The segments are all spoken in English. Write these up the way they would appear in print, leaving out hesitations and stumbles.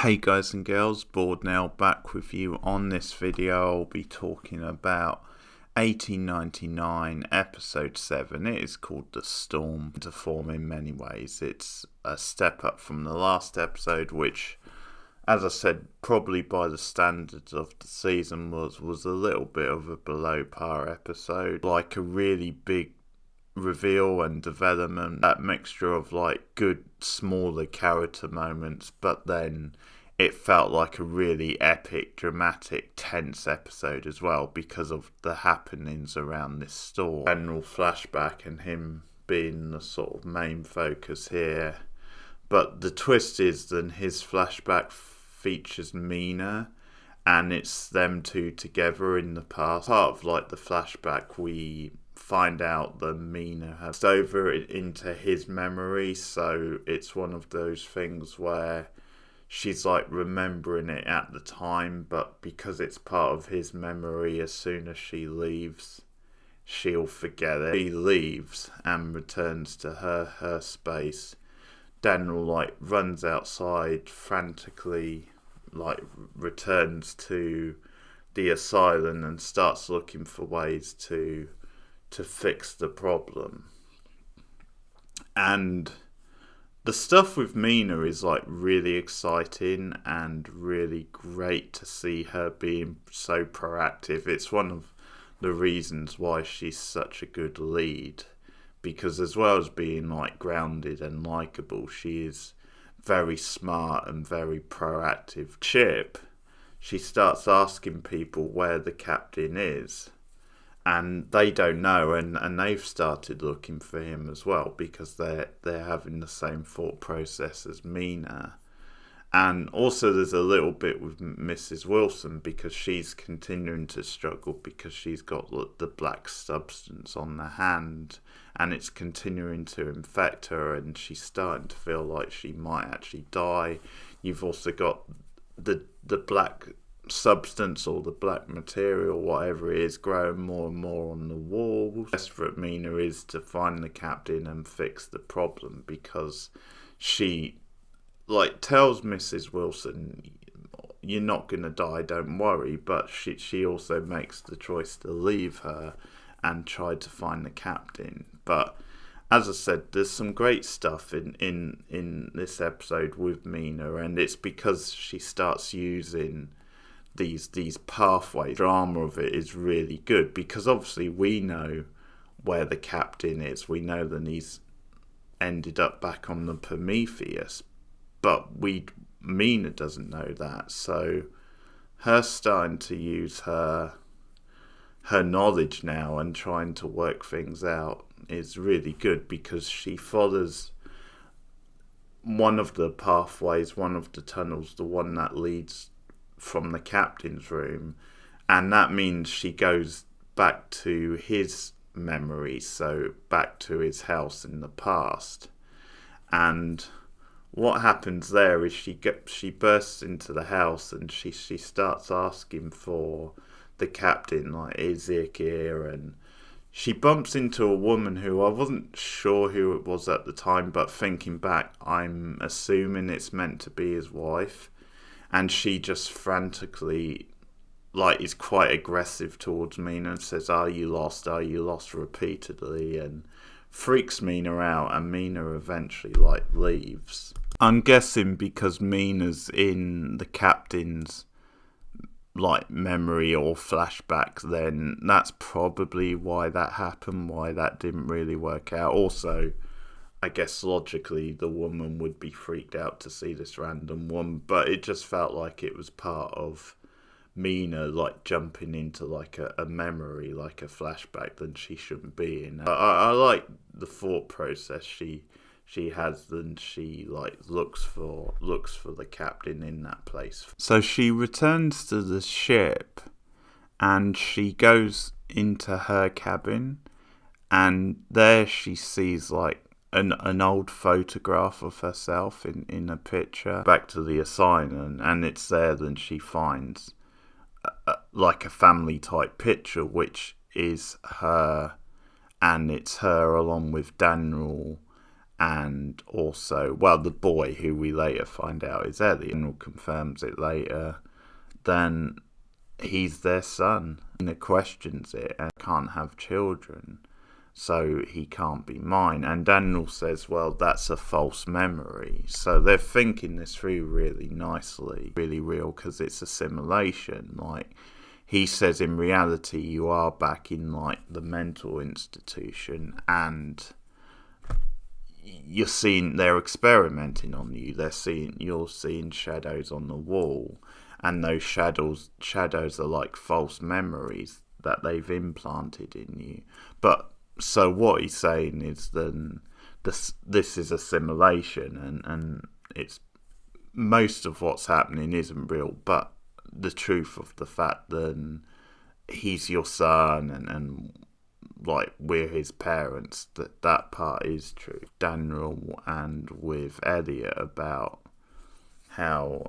Hey guys and girls, Bored now, back with you. On this video I'll be talking about 1899 episode 7. It is called The Storm to form in many ways. It's a step up from the last episode, which, as I said, probably by the standards of the season was a little bit of a below par episode. Like a really big reveal and development, that mixture of like good smaller character moments, but then it felt like a really epic, dramatic, tense episode as well because of the happenings around this storm. General flashback and him being the sort of main focus here, but the twist is that his flashback features Mina, and it's them two together in the past. Part of like the flashback, we find out that Mina has over into his memory, so it's one of those things where she's like remembering it at the time, but because it's part of his memory, as soon as she leaves, she'll forget it. She leaves and returns to her space. Daniel like runs outside frantically, like returns to the asylum and starts looking for ways to fix the problem. And the stuff with Mina is like really exciting and really great to see her being so proactive. It's one of the reasons why she's such a good lead, because as well as being like grounded and likable, she is very smart and very proactive. Ship, she starts asking people where the captain is, and they don't know, and they've started looking for him as well because they're having the same thought process as Mina. And also there's a little bit with Mrs. Wilson because she's continuing to struggle because she's got the black substance on the hand and it's continuing to infect her, and she's starting to feel like she might actually die. You've also got the black substance or the black material, whatever it is, growing more and more on the wall. Desperate Mina is to find the captain and fix the problem because she like tells Mrs. Wilson, you're not gonna die, don't worry, but she also makes the choice to leave her and try to find the captain. But as I said, there's some great stuff in this episode with Mina, and it's because she starts using these pathways. The drama of it is really good because obviously we know where the captain is. We know that he's ended up back on the Prometheus, but Mina doesn't know that. So her starting to use her knowledge now and trying to work things out is really good because she follows one of the pathways, one of the tunnels, the one that leads from the captain's room, and that means she goes back to his memory, so back to his house in the past. And what happens there is she bursts into the house and she starts asking for the captain, like, is he here? And she bumps into a woman who I wasn't sure who it was at the time, but thinking back, I'm assuming it's meant to be his wife. And she just frantically, like, is quite aggressive towards Mina and says, are you lost, repeatedly, and freaks Mina out, and Mina eventually, like, leaves. I'm guessing because Mina's in the captain's, like, memory or flashbacks, then that's probably why that happened, why that didn't really work out. Also, I guess logically the woman would be freaked out to see this random woman, but it just felt like it was part of Mina like jumping into like a memory, like a flashback that she shouldn't be in. I like the thought process she has, and she like looks for the captain in that place. So she returns to the ship and she goes into her cabin, and there she sees like an old photograph of herself in a picture. Back to the asylum, and it's there that she finds like a family type picture, which is her, and it's her along with Daniel and also, well, the boy who we later find out is Elliot, and confirms it later, then he's their son. Nina questions it and can't have children, so he can't be mine. And Daniel says, well, that's a false memory. So they're thinking this through really nicely, really real, because it's a simulation. Like, he says, in reality, you are back in, like, the mental institution, and they're experimenting on you. You're seeing shadows on the wall, and those shadows are like false memories that they've implanted in you. But so what he's saying is then this is a simulation, and it's most of what's happening isn't real, but the truth of the fact that he's your son and like we're his parents, that part is true. Daniel and with Elliot about how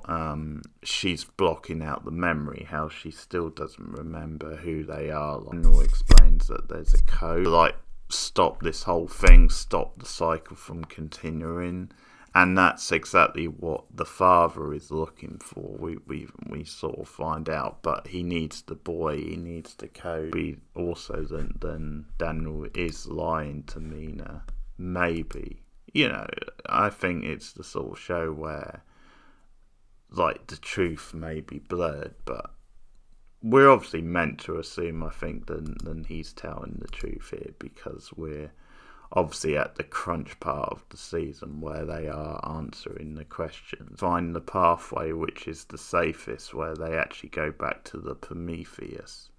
she's blocking out the memory, how she still doesn't remember who they are. Daniel explains that there's a code, like, stop this whole thing, stop the cycle from continuing, and that's exactly what the father is looking for. We sort of find out, but he needs the boy, he needs the code. We also then Daniel is lying to Mina, maybe. I think it's the sort of show where, like, the truth may be blurred, but we're obviously meant to assume, I think, then he's telling the truth here, because we're obviously at the crunch part of the season where they are answering the questions. Find the pathway which is the safest, where they actually go back to the Prometheus.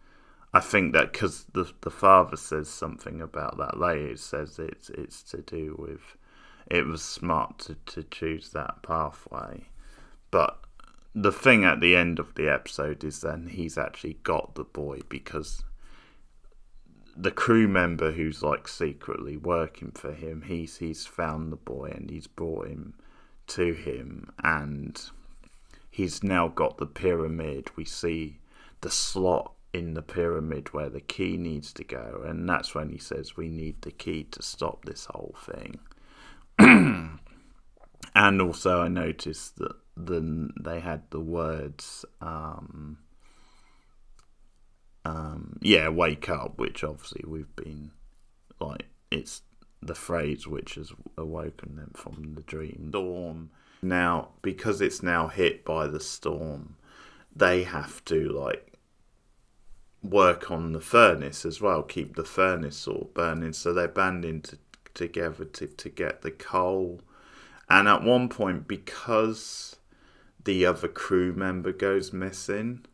I think that because the father says something about that later, it says it's to do with, it was smart to choose that pathway. But the thing at the end of the episode is then he's actually got the boy, because the crew member who's like secretly working for him, he's found the boy and he's brought him to him, and he's now got the pyramid. We see the slot in the pyramid where the key needs to go, and that's when he says we need the key to stop this whole thing. And also I noticed that then they had the words wake up, which obviously we've been, like, it's the phrase which has awoken them from the dream. Storm, now, because it's now hit by the storm, they have to, like, work on the furnace as well, keep the furnace sort of burning, so they're banding together to get the coal. And at one point, because the other crew member goes missing,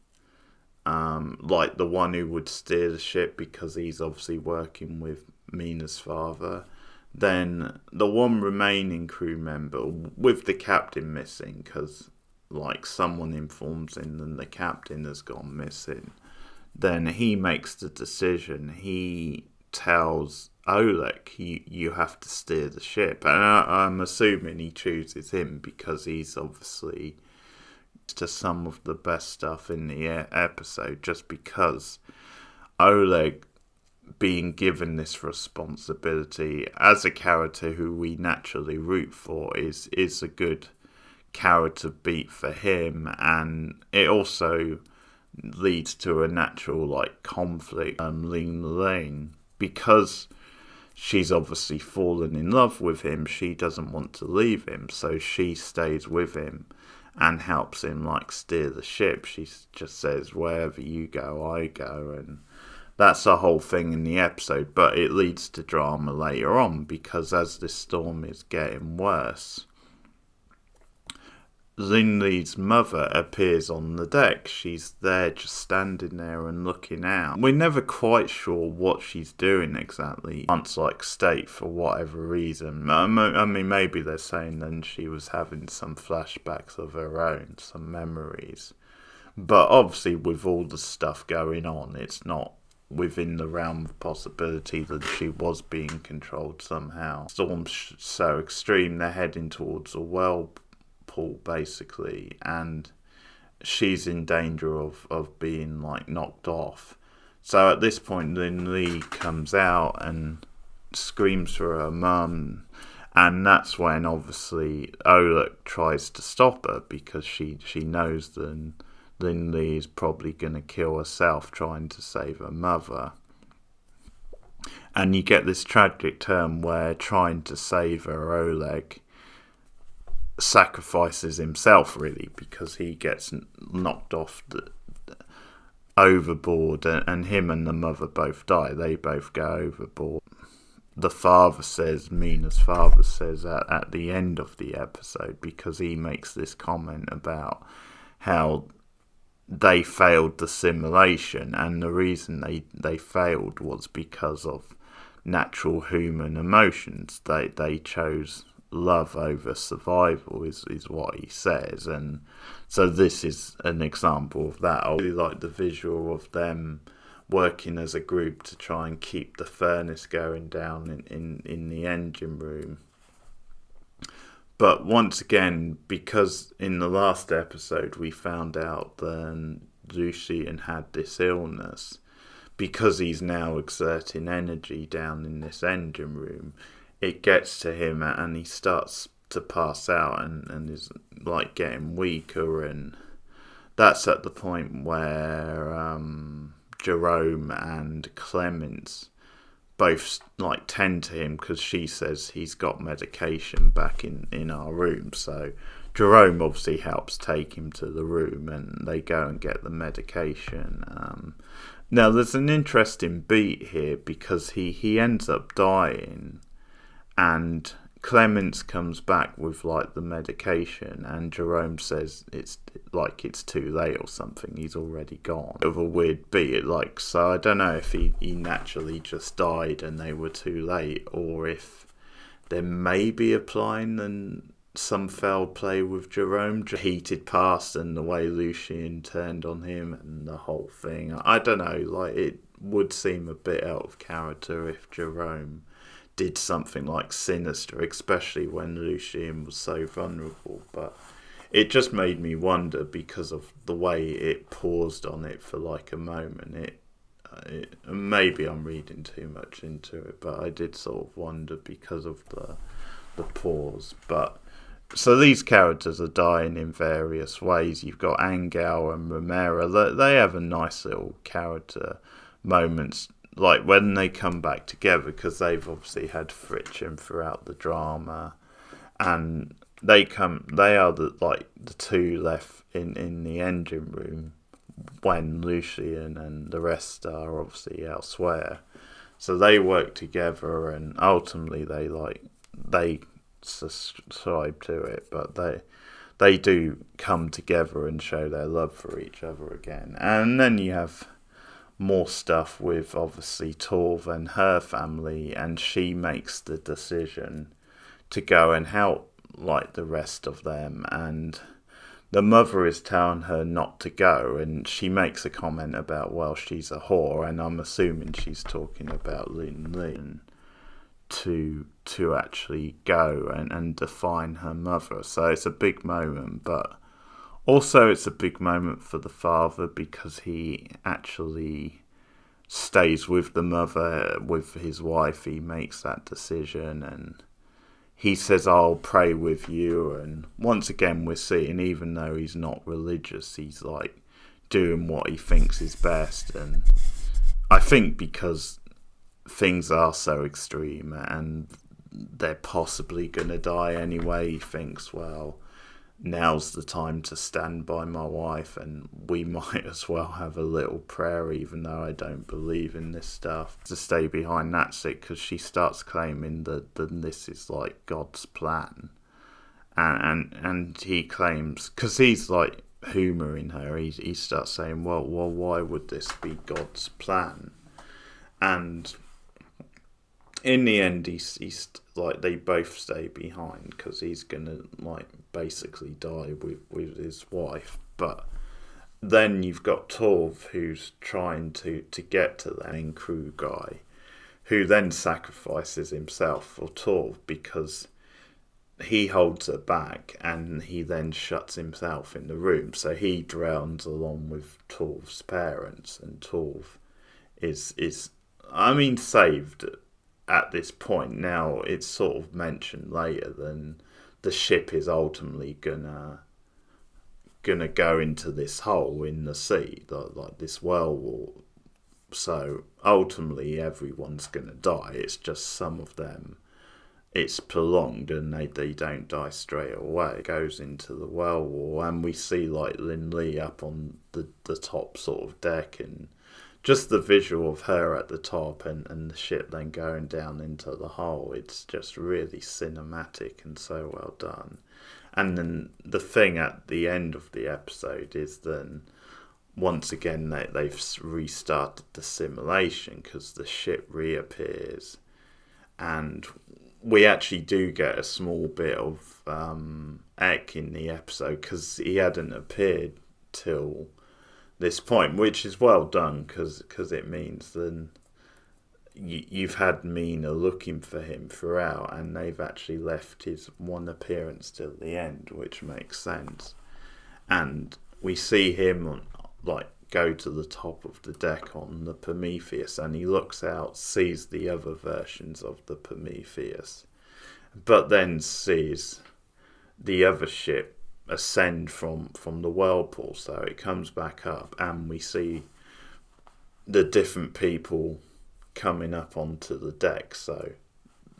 like the one who would steer the ship, because he's obviously working with Mina's father, then the one remaining crew member, with the captain missing, because, like, someone informs him that the captain has gone missing, then he makes the decision. He tells Oleg, you have to steer the ship. And I'm assuming he chooses him because he's obviously to some of the best stuff in the episode, just because Oleg being given this responsibility as a character who we naturally root for is a good character beat for him, and it also leads to a natural, like, conflict. Lane, because she's obviously fallen in love with him, she doesn't want to leave him, so she stays with him and helps him, like, steer the ship. She just says, wherever you go, I go, and that's the whole thing in the episode. But it leads to drama later on, because as this storm is getting worse, Linley's mother appears on the deck. She's there, just standing there and looking out. We're never quite sure what she's doing exactly. Can't, like, state for whatever reason. I mean, maybe they're saying then she was having some flashbacks of her own, some memories. But obviously, with all the stuff going on, it's not within the realm of possibility that she was being controlled somehow. Storm's so extreme, they're heading towards a whirlpool, basically, and she's in danger of being, like, knocked off. So at this point, Lin Lee comes out and screams for her mum, And that's when obviously Oleg tries to stop her because she knows that Lin-Li is probably going to kill herself trying to save her mother. And you get this tragic turn where trying to save her, Oleg sacrifices himself really, because he gets knocked off overboard, and him and the mother both die. They both go overboard. The father says, Mina's father says at the end of the episode, because he makes this comment about how they failed the simulation, and the reason they failed was because of natural human emotions. They chose love over survival is what he says, and so this is an example of that. I really like the visual of them working as a group to try and keep the furnace going down in the engine room. But once again, because in the last episode we found out that Lucien had this illness, because he's now exerting energy down in this engine room, it gets to him and he starts to pass out and is like getting weaker, and that's at the point where Jerome and Clemens both like tend to him, because she says he's got medication back in our room. So Jerome obviously helps take him to the room and they go and get the medication. Now there's an interesting beat here because he ends up dying, and Clemens comes back with like the medication, and Jerome says it's too late or something. He's already gone. Of a weird beat, like, so I don't know if he naturally just died and they were too late, or if they're maybe applying some foul play with Jerome, heated past and the way Lucien turned on him and the whole thing. I don't know. Like, it would seem a bit out of character if Jerome did something like sinister, especially when Lucien was so vulnerable. But it just made me wonder because of the way it paused on it for like a moment. Maybe I'm reading too much into it, but I did sort of wonder because of the pause. But so these characters are dying in various ways. You've got Angel and Romero. They have a nice little character moments, like when they come back together, because they've obviously had friction throughout the drama, and they are the two left in the engine room when Lucien and the rest are obviously elsewhere. So they work together, and ultimately they subscribe to it, but they do come together and show their love for each other again. And then you have more stuff with obviously Torv and her family, and she makes the decision to go and help like the rest of them, and the mother is telling her not to go, and she makes a comment about, well, she's a whore, and I'm assuming she's talking about Lin-Lin, to actually go and define her mother. So it's a big moment, but also it's a big moment for the father because he actually stays with the mother, with his wife. He makes that decision and he says, I'll pray with you. And once again, we're seeing, even though he's not religious, he's like doing what he thinks is best. And I think because things are so extreme and they're possibly going to die anyway, he thinks, well, now's the time to stand by my wife, and we might as well have a little prayer, even though I don't believe in this stuff, to stay behind Natzik, because she starts claiming that this is like God's plan. And he claims, because he's like humouring her, he starts saying, well, why would this be God's plan? And in the end, he's like, they both stay behind because he's gonna like basically die with his wife. But then you've got Torv, who's trying to get to the main crew guy, who then sacrifices himself for Torv because he holds her back, and he then shuts himself in the room. So he drowns along with Torv's parents, and Torv is saved at this point. Now it's sort of mentioned later, then the ship is ultimately gonna go into this hole in the sea, like this whirlpool. So ultimately, everyone's gonna die. It's just some of them. It's prolonged, and they don't die straight away. It goes into the whirlpool, and we see like Lin Lee up on the top sort of deck, and just the visual of her at the top and the ship then going down into the hole. It's just really cinematic and so well done. And then the thing at the end of the episode is then once again they've restarted the simulation because the ship reappears, and we actually do get a small bit of Ek in the episode because he hadn't appeared till this point, which is well done because it means then you've had Mina looking for him throughout, and they've actually left his one appearance till the end, which makes sense. And we see him like go to the top of the deck on the Prometheus, and he looks out, sees the other versions of the Prometheus, but then sees the other ship ascend from the whirlpool. So it comes back up, and we see the different people coming up onto the deck, so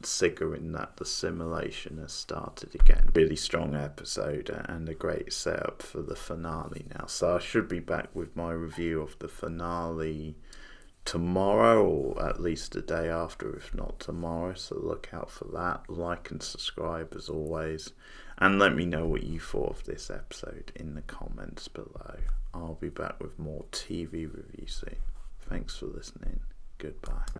signaling that the simulation has started again. Really strong episode and a great setup for the finale now. So I should be back with my review of the finale tomorrow, or at least the day after, if not tomorrow, so look out for that. Like and subscribe as always, and let me know what you thought of this episode in the comments below. I'll be back with more TV reviews soon. Thanks for listening. Goodbye.